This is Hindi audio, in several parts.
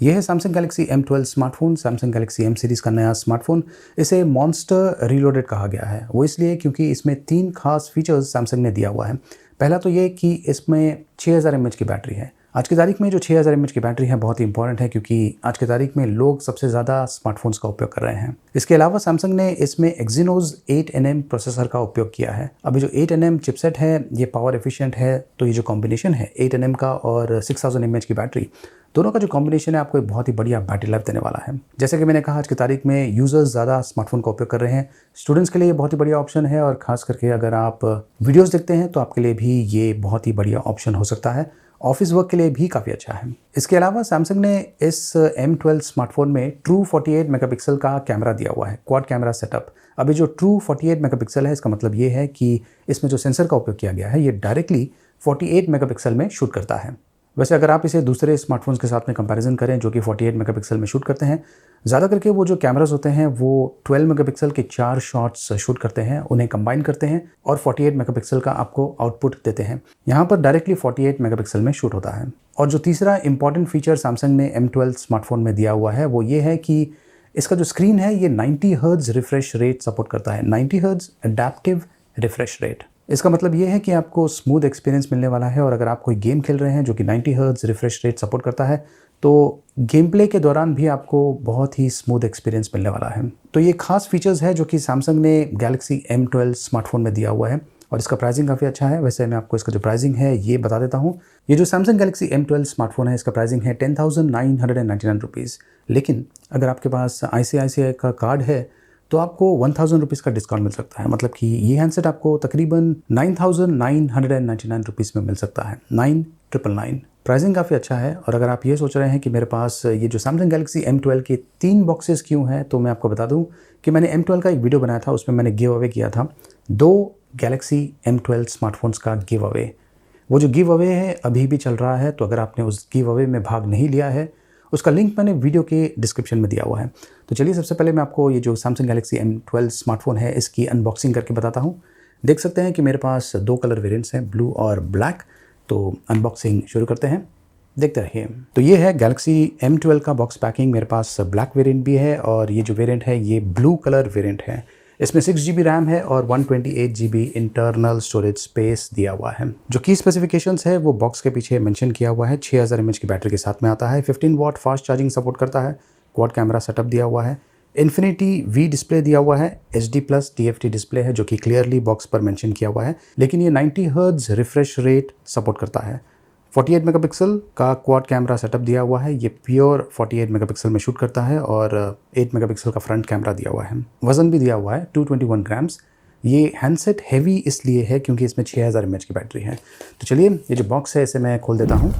ये है Samsung Galaxy M12 smartphone, Samsung Galaxy M series का नया स्मार्टफोन। इसे मॉन्स्टर रीलोडेड कहा गया है। वो इसलिए क्योंकि इसमें 3 खास फीचर्स सैमसंग ने दिया हुआ है। पहला तो ये कि इसमें 6000 mAh की बैटरी है। आज की तारीख में जो 6000 mAh की बैटरी है बहुत ही इंपॉर्टेंट है, क्योंकि आज की तारीख में लोग सबसे ज़्यादा स्मार्टफोन्स का उपयोग कर रहे हैं। इसके अलावा सैमसंग ने इसमें Exynos 8nm प्रोसेसर का उपयोग किया है। अभी जो 8nm चिपसेट है ये पावर एफिशिएंट है, तो ये जो कॉम्बिनेशन है 8nm का और 6000 mAh की बैटरी, दोनों का जो कॉम्बिनेशन है आपको एक बहुत ही बढ़िया बैटरी लाइफ देने वाला है। जैसे कि मैंने कहा, आज की तारीख में यूजर्स ज़्यादा स्मार्टफोन का उपयोग कर रहे हैं। स्टूडेंट्स के लिए ये बहुत ही बढ़िया ऑप्शन है, और खास करके अगर आप वीडियोस देखते हैं तो आपके लिए भी ये बहुत ही बढ़िया ऑप्शन हो सकता है। ऑफिस वर्क के लिए भी काफ़ी अच्छा है। इसके अलावा सैमसंग ने इस M12 स्मार्टफोन में ट्रू 48 मेगापिक्सल का कैमरा दिया हुआ है, क्वाड कैमरा सेटअप। अभी जो ट्रू 48 मेगापिक्सल है, इसका मतलब ये है कि इसमें जो सेंसर का उपयोग किया गया है ये डायरेक्टली 48 मेगापिक्सल में शूट करता है। वैसे अगर आप इसे दूसरे स्मार्टफोन्स के साथ में कंपैरिजन करें जो कि 48 मेगापिक्सल में शूट करते हैं, ज़्यादा करके वो जो कैमरास होते हैं वो 12 मेगापिक्सल के 4 शॉट्स शूट करते हैं, उन्हें कंबाइन करते हैं और 48 मेगापिक्सल का आपको आउटपुट देते हैं। यहाँ पर डायरेक्टली 48 मेगापिक्सल में शूट होता है। और जो तीसरा इंपॉर्टेंट फीचर सैमसंग ने M12 स्मार्टफोन में दिया हुआ है वो ये है कि इसका जो स्क्रीन है ये 90 हर्ट्ज रिफ्रेश रेट सपोर्ट करता है। 90 हर्ट्ज एडेप्टिव रिफ्रेश रेट। इसका मतलब ये है कि आपको स्मूथ एक्सपीरियंस मिलने वाला है, और अगर आप कोई गेम खेल रहे हैं जो कि 90 हर्ट्ज रिफ्रेश रेट सपोर्ट करता है तो गेम प्ले के दौरान भी आपको बहुत ही स्मूथ एक्सपीरियंस मिलने वाला है। तो ये खास फीचर्स है जो कि सैमसंग ने गैलेक्सी M12 स्मार्टफोन में दिया हुआ है, और इसका प्राइसिंग काफ़ी अच्छा है। वैसे मैं आपको इसका जो प्राइसिंग है ये बता देता हूँ। ये जो सैमसंग गैलेक्सी M12 स्मार्टफोन है इसका प्राइसिंग है 10,999 रुपीज़। लेकिन अगर आपके पास ICICI का कार्ड है तो आपको 1000 रुपीज़ का डिस्काउंट मिल सकता है। मतलब कि ये हैंडसेट आपको तकरीबन 9,999 रुपीज़ में मिल सकता है। 9,999 प्राइसिंग काफ़ी अच्छा है। और अगर आप ये सोच रहे हैं कि मेरे पास ये जो सैमसंग गैलेक्सी M12 के 3 बॉक्सेस क्यों हैं, तो मैं आपको बता दूं कि मैंने M12 का एक वीडियो बनाया था, उसमें मैंने गिव अवे किया था 2 गैलेक्सी M12 स्मार्टफोन्स का गिव अवे। वो जो गिव अवे है अभी भी चल रहा है, तो अगर आपने उस गिव अवे में भाग नहीं लिया है उसका लिंक मैंने वीडियो के डिस्क्रिप्शन में दिया हुआ है। तो चलिए सबसे पहले मैं आपको ये जो सैमसंग गैलेक्सी M12 स्मार्टफोन है इसकी अनबॉक्सिंग करके बताता हूँ। देख सकते हैं कि मेरे पास 2 कलर वेरिएंट्स हैं, ब्लू और ब्लैक। तो अनबॉक्सिंग शुरू करते हैं, देखते रहिए। तो ये है गैलेक्सी M12 का बॉक्स पैकिंग। मेरे पास ब्लैक वेरिएंट भी है, और ये जो वेरिएंट है ये ब्लू कलर वेरिएंट है। इसमें 6GB रैम है और 128GB इंटरनल स्टोरेज स्पेस दिया हुआ है। जो की स्पेसिफिकेशंस है वो बॉक्स के पीछे मेंशन किया हुआ है। 6000 mAh की बैटरी के साथ में आता है। 15 वाट फास्ट चार्जिंग सपोर्ट करता है। क्वाड कैमरा सेटअप दिया हुआ है। इन्फिनिटी V डिस्प्ले दिया हुआ है। HD+ TFT डिस्प्ले है जो कि क्लियरली बॉक्स पर मेंशन किया हुआ है। लेकिन ये 90 हर्ट्ज रिफ्रेश रेट सपोर्ट करता है। 48 मेगापिक्सल का क्वाड कैमरा सेटअप दिया हुआ है। ये प्योर 48 मेगापिक्सल में शूट करता है, और 8 मेगापिक्सल का फ्रंट कैमरा दिया हुआ है। वजन भी दिया हुआ है 221 ग्राम्स। ये हैंडसेट हैवी इसलिए है क्योंकि इसमें 6000 mAh की बैटरी है। तो चलिए ये जो बॉक्स है इसे मैं खोल देता हूँ।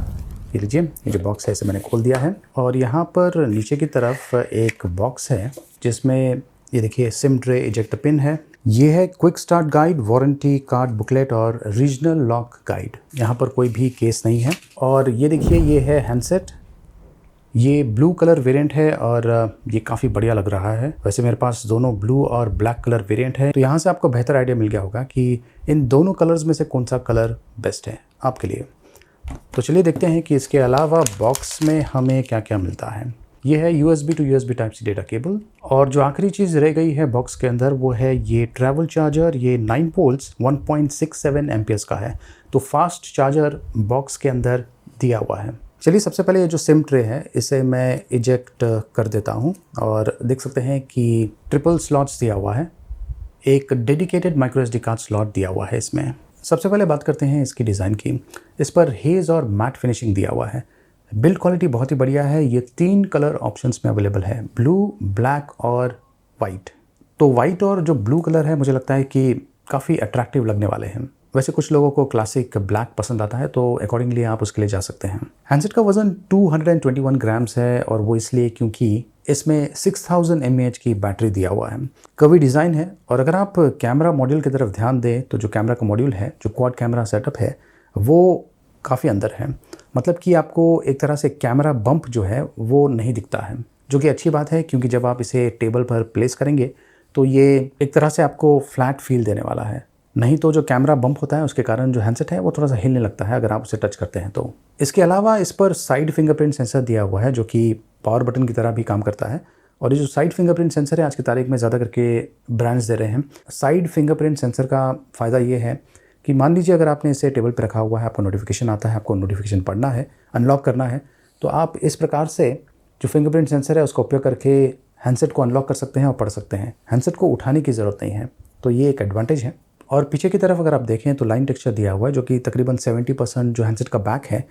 ये लीजिए, ये जो बॉक्स है इसे मैंने खोल दिया है, और यहाँ पर नीचे की तरफ एक बॉक्स है जिसमें ये देखिए सिम ट्रे, इजेक्टर पिन है। ये है quick start guide, warranty card booklet और रीजनल लॉक गाइड। यहाँ पर कोई भी केस नहीं है। और ये देखिए ये है हैंडसेट। ये ब्लू कलर वेरिएंट है और ये काफ़ी बढ़िया लग रहा है। वैसे मेरे पास दोनों ब्लू और ब्लैक कलर वेरिएंट है, तो यहाँ से आपको बेहतर आइडिया मिल गया होगा कि इन दोनों कलर्स में से कौन सा कलर बेस्ट है आपके लिए। तो चलिए देखते हैं कि इसके अलावा बॉक्स में हमें क्या क्या मिलता है। ये है USB to USB Type-C data cable, और जो आखिरी चीज़ रह गई है बॉक्स के अंदर वो है ये ट्रैवल चार्जर। ये 9 वोल्ट्स 1.67 एम्पियर्स का है, तो फास्ट चार्जर बॉक्स के अंदर दिया हुआ है। चलिए सबसे पहले ये जो सिम ट्रे है इसे मैं इजेक्ट कर देता हूँ, और देख सकते हैं कि ट्रिपल स्लॉट्स दिया हुआ है। एक dedicated micro SD card slot दिया हुआ है इसमें। सबसे पहले बात करते हैं इसकी डिज़ाइन की। इस पर हेज़ और मैट फिनिशिंग दिया हुआ है। बिल्ड क्वालिटी बहुत ही बढ़िया है। ये 3 कलर ऑप्शंस में अवेलेबल है, ब्लू, ब्लैक और वाइट। तो वाइट और जो ब्लू कलर है मुझे लगता है कि काफ़ी अट्रैक्टिव लगने वाले हैं। वैसे कुछ लोगों को क्लासिक ब्लैक पसंद आता है, तो अकॉर्डिंगली आप उसके लिए जा सकते हैं। हैंडसेट का वजन 221 ग्राम्स है, और वो इसलिए क्योंकि इसमें 6000 mAh की बैटरी दिया हुआ है। कर्वी डिज़ाइन है, और अगर आप कैमरा मॉड्यूल की तरफ ध्यान दें तो जो कैमरा का मॉड्यूल है, जो क्वाड कैमरा सेटअप है, वो काफ़ी अंदर है। मतलब कि आपको एक तरह से कैमरा बम्प जो है वो नहीं दिखता है, जो कि अच्छी बात है, क्योंकि जब आप इसे टेबल पर प्लेस करेंगे तो ये एक तरह से आपको फ्लैट फील देने वाला है। नहीं तो जो कैमरा बम्प होता है उसके कारण जो हैंडसेट है वो थोड़ा सा हिलने लगता है अगर आप उसे टच करते हैं तो। इसके अलावा इस पर साइड फिंगरप्रिंट सेंसर दिया हुआ है जो कि पावर बटन की तरह भी काम करता है। और ये जो साइड फिंगरप्रिंट सेंसर है आज की तारीख में ज़्यादा करके ब्रांड्स दे रहे हैं। साइड फिंगरप्रिंट सेंसर का फ़ायदा ये है कि मान लीजिए अगर आपने इसे टेबल पर रखा हुआ है, आपको नोटिफिकेशन आता है, आपको नोटिफिकेशन पढ़ना है, अनलॉक करना है, तो आप इस प्रकार से जो फिंगरप्रिंट सेंसर है उसका उपयोग करके हैंडसेट को अनलॉक कर सकते हैं और पढ़ सकते हैं। हैंडसेट को उठाने की ज़रूरत नहीं है, तो ये एक एडवांटेज है। और पीछे की तरफ अगर आप देखें तो लाइन टेक्सचर दिया हुआ है जो कि तकरीबन 70% जो हैंडसेट का बैक है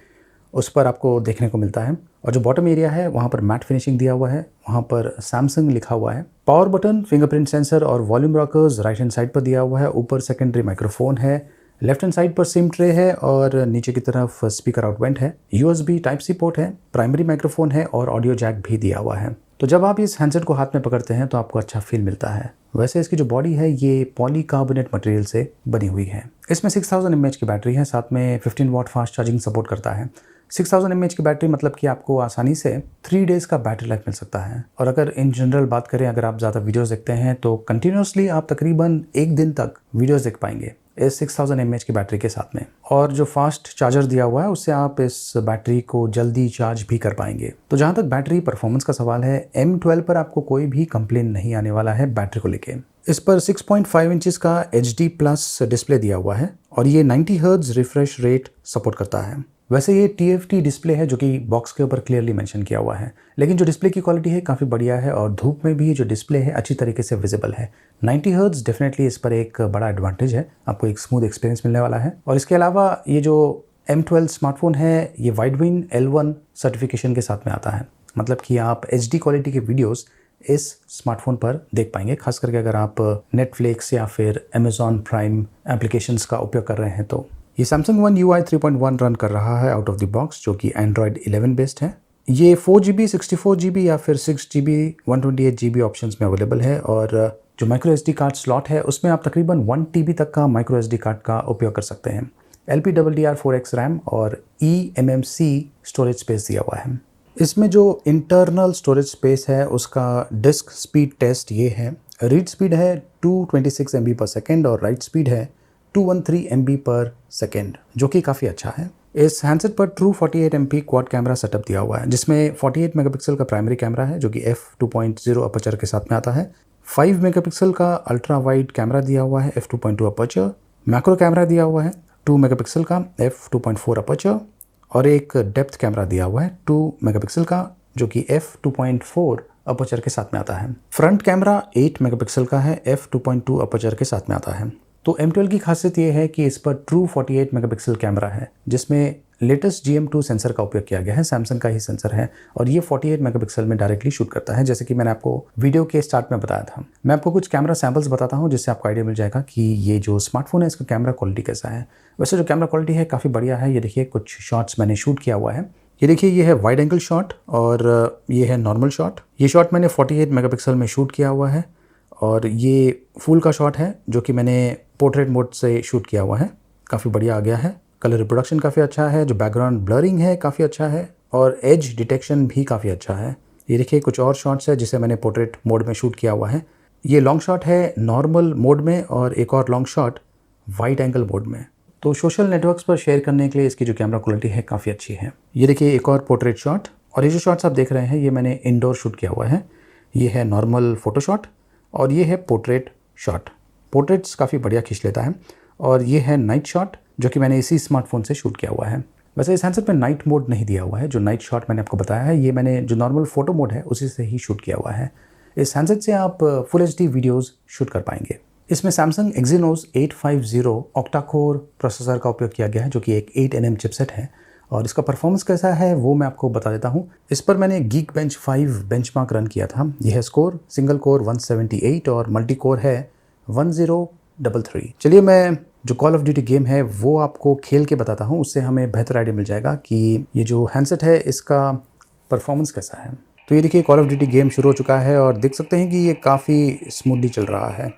उस पर आपको देखने को मिलता है। और जो बॉटम एरिया है वहाँ पर मैट फिनिशिंग दिया हुआ है, वहाँ पर सैमसंग लिखा हुआ है। पावर बटन, फिंगरप्रिंट सेंसर और volume rockers right hand side पर दिया हुआ है। ऊपर सेकेंडरी माइक्रोफोन है, लेफ्ट हैंड साइड पर सिम ट्रे है और नीचे की तरफ स्पीकर आउटवेंट है। USB टाइप सी पोर्ट है, प्राइमरी माइक्रोफोन है और ऑडियो जैक भी दिया हुआ है। तो जब आप इस हैंडसेट को हाथ में पकड़ते हैं तो आपको अच्छा फील मिलता है। वैसे इसकी जो बॉडी है ये पॉलीकार्बोनेट मटेरियल से बनी हुई है। इसमें 6000 mAh की बैटरी है, साथ में 15 वाट फास्ट चार्जिंग सपोर्ट करता है। 6000 mAh की बैटरी मतलब कि आपको आसानी से 3 डेज़ का बैटरी लाइफ मिल सकता है। और अगर इन जनरल बात करें, अगर आप ज़्यादा वीडियोस देखते हैं तो कंटिन्यूसली आप तकरीबन 1 दिन तक वीडियोस देख पाएंगे इस 6000 mAh की बैटरी के साथ में। और जो फास्ट चार्जर दिया हुआ है उससे आप इस बैटरी को जल्दी चार्ज भी कर पाएंगे। तो जहाँ तक बैटरी परफॉर्मेंस का सवाल है, M12 पर आपको कोई भी कंप्लेन नहीं आने वाला है बैटरी को लेके। इस पर 6.5 इंचेस का HD+ डिस्प्ले दिया हुआ है और ये 90 हर्ट्ज रिफ्रेश रेट सपोर्ट करता है। वैसे ये TFT डिस्प्ले है जो कि बॉक्स के ऊपर क्लियरली मेंशन किया हुआ है, लेकिन जो डिस्प्ले की क्वालिटी है काफ़ी बढ़िया है और धूप में भी जो डिस्प्ले है अच्छी तरीके से विजिबल है। 90 हर्ट्ज डेफिनेटली इस पर एक बड़ा एडवांटेज है, आपको एक स्मूथ एक्सपीरियंस मिलने वाला है। और इसके अलावा ये जो M12 स्मार्टफोन है ये वाइडविन L1 सर्टिफिकेशन के साथ में आता है, मतलब कि आप HD क्वालिटी के वीडियोस इस स्मार्टफोन पर देख पाएंगे, खास करके अगर आप नेटफ्लिक्स या फिर Amazon प्राइम एप्लीकेशंस का उपयोग कर रहे हैं तो। ये Samsung OneUI 3.1 रन कर रहा है आउट ऑफ द बॉक्स, जो कि Android 11 बेस्ड है। ये 4GB 64GB या फिर 6GB 128GB ऑप्शंस में अवेलेबल है। और जो माइक्रो SD कार्ड स्लॉट है उसमें आप तकरीबन 1 TB तक का माइक्रो SD कार्ड का उपयोग कर सकते हैं। LPDDR4X रैम और eMMC स्टोरेज स्पेस दिया हुआ है। इसमें जो इंटरनल स्टोरेज स्पेस है उसका डिस्क स्पीड टेस्ट ये है। रीड स्पीड है 226 MB/s और राइट स्पीड है 213 MB/s, जो कि काफ़ी अच्छा है। इस हैंडसेट पर true 48 MP quad camera setup दिया हुआ है, जिसमें 48 मेगापिक्सल का प्राइमरी कैमरा है जो कि f2.0 अपर्चर के साथ में आता है। 5 मेगापिक्सल का अल्ट्रा वाइड कैमरा दिया हुआ है f2.2 अपर्चर। मैक्रो कैमरा दिया हुआ है 2 मेगापिक्सल का f2.4 अपर्चर और एक डेप्थ कैमरा दिया हुआ है 2 मेगापिक्सल का जो कि f2.4 अपर्चर के साथ में आता है। फ्रंट कैमरा 8 मेगापिक्सल का है, f2.2 अपर्चर के साथ में आता है। तो M12 की खासियत ये है कि इस पर ट्रू 48 मेगापिक्सल कैमरा है, जिसमें लेटेस्ट GM2 सेंसर का उपयोग किया गया है, सैमसंग का ही सेंसर है और ये 48 मेगापिक्सल में डायरेक्टली शूट करता है, जैसे कि मैंने आपको वीडियो के स्टार्ट में बताया था। मैं आपको कुछ कैमरा सैम्पल्स बताता हूँ जिससे आपको आइडिया मिल जाएगा कि ये जो स्मार्टफोन है इसका कैमरा क्वालिटी कैसा है। वैसे जो कैमरा क्वालिटी है काफ़ी बढ़िया है। ये देखिए कुछ शॉट्स मैंने शूट किया हुआ है। ये देखिए ये है वाइड एंगल शॉट और ये है नॉर्मल शॉट। ये शॉट मैंने 48 मेगापिक्सल में शूट किया हुआ है और ये फुल का शॉट है जो कि मैंने पोर्ट्रेट मोड से शूट किया हुआ है। काफ़ी बढ़िया आ गया है। कलर रिप्रोडक्शन काफ़ी अच्छा है, जो बैकग्राउंड ब्लरिंग है काफ़ी अच्छा है और एज डिटेक्शन भी काफ़ी अच्छा है। ये देखिए कुछ और शॉट्स है जिसे मैंने पोर्ट्रेट मोड में शूट किया हुआ है। ये लॉन्ग शॉट है नॉर्मल मोड में और एक और long shot wide angle mode में। तो सोशल नेटवर्क्स पर शेयर करने के लिए इसकी जो कैमरा क्वालिटी है काफ़ी अच्छी है। ये देखिए एक और पोर्ट्रेट शॉट और ये जो शॉट्स आप देख रहे हैं ये मैंने इंडोर शूट किया हुआ है। ये है नॉर्मल फोटो शॉट और ये है पोर्ट्रेट शॉट। पोर्ट्रेट्स काफ़ी बढ़िया खींच लेता है। और ये है नाइट शॉट जो कि मैंने इसी स्मार्टफोन से शूट किया हुआ है। वैसे इस हैंडसेट में नाइट मोड नहीं दिया हुआ है। जो नाइट शॉट मैंने आपको बताया है ये मैंने जो नॉर्मल फोटो मोड है उसी से ही शूट किया हुआ है। इस हैंडसेट से आप फुल HD वीडियोज़ शूट कर पाएंगे। इसमें Samsung Exynos 850 octa core processor का उपयोग किया गया है जो कि एक 8nm चिपसेट है और इसका परफॉर्मेंस कैसा है वो मैं आपको बता देता हूँ। इस पर मैंने Geekbench 5 बेंचमार्क रन किया था। यह है स्कोर सिंगल कोर 178 और मल्टी कोर है 1033। चलिए मैं जो कॉल ऑफ ड्यूटी गेम है वो आपको खेल के बताता हूँ, उससे हमें बेहतर आइडिया मिल जाएगा कि ये जो हैंडसेट है इसका परफॉर्मेंस कैसा है। तो ये देखिए कॉल ऑफ ड्यूटी गेम शुरू हो चुका है और देख सकते हैं कि ये काफ़ी स्मूथली चल रहा है।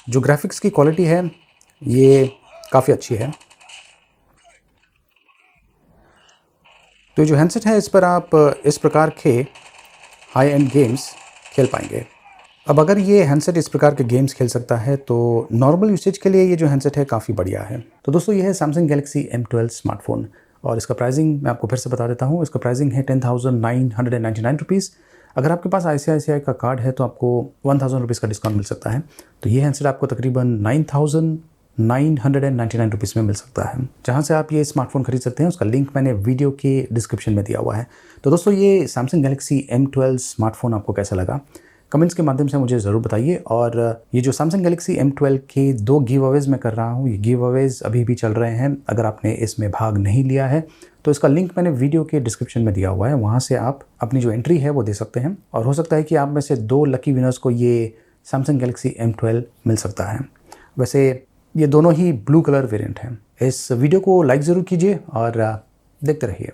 जो ग्राफिक्स की क्वालिटी है ये काफ़ी अच्छी है। तो जो हैंडसेट है इस पर आप इस प्रकार के हाई एंड गेम्स खेल पाएंगे। अब अगर ये हैंडसेट इस प्रकार के गेम्स खेल सकता है तो नॉर्मल यूसेज के लिए ये जो हैंडसेट है काफ़ी बढ़िया है। तो दोस्तों ये है सैमसंग गैलेक्सी M12 स्मार्टफोन और इसका प्राइसिंग मैं आपको फिर से बता देता हूँ। इसका प्राइसिंग है 10,999 रुपीज़। अगर आपके पास ICICI का कार्ड है तो आपको 1,000 रुपीज़ का डिस्काउंट मिल सकता है। तो ये हैंडसेट आपको तकरीबन 9,999 रुपीज़ में मिल सकता है। जहाँ से आप ये स्मार्टफोन खरीद सकते हैं उसका लिंक मैंने वीडियो के डिस्क्रिप्शन में दिया हुआ है। तो दोस्तों ये सैमसंग गैलेक्सी M12 स्मार्टफोन आपको कैसा लगा कमेंट्स के माध्यम से मुझे ज़रूर बताइए। और ये जो सैमसंग गैलेक्सी M12 के 2 गिव अवेज़ मैं कर रहा हूँ, ये गिव अवेज़ अभी भी चल रहे हैं। अगर आपने इसमें भाग नहीं लिया है तो इसका लिंक मैंने वीडियो के डिस्क्रिप्शन में दिया हुआ है, वहाँ से आप अपनी जो एंट्री है वो दे सकते हैं और हो सकता है कि आप में से 2 लकी विनर्स को ये सैमसंग गैलेक्सी M12 मिल सकता है। वैसे ये दोनों ही ब्लू कलर वेरिएंट हैं। इस वीडियो को लाइक ज़रूर कीजिए और देखते रहिए।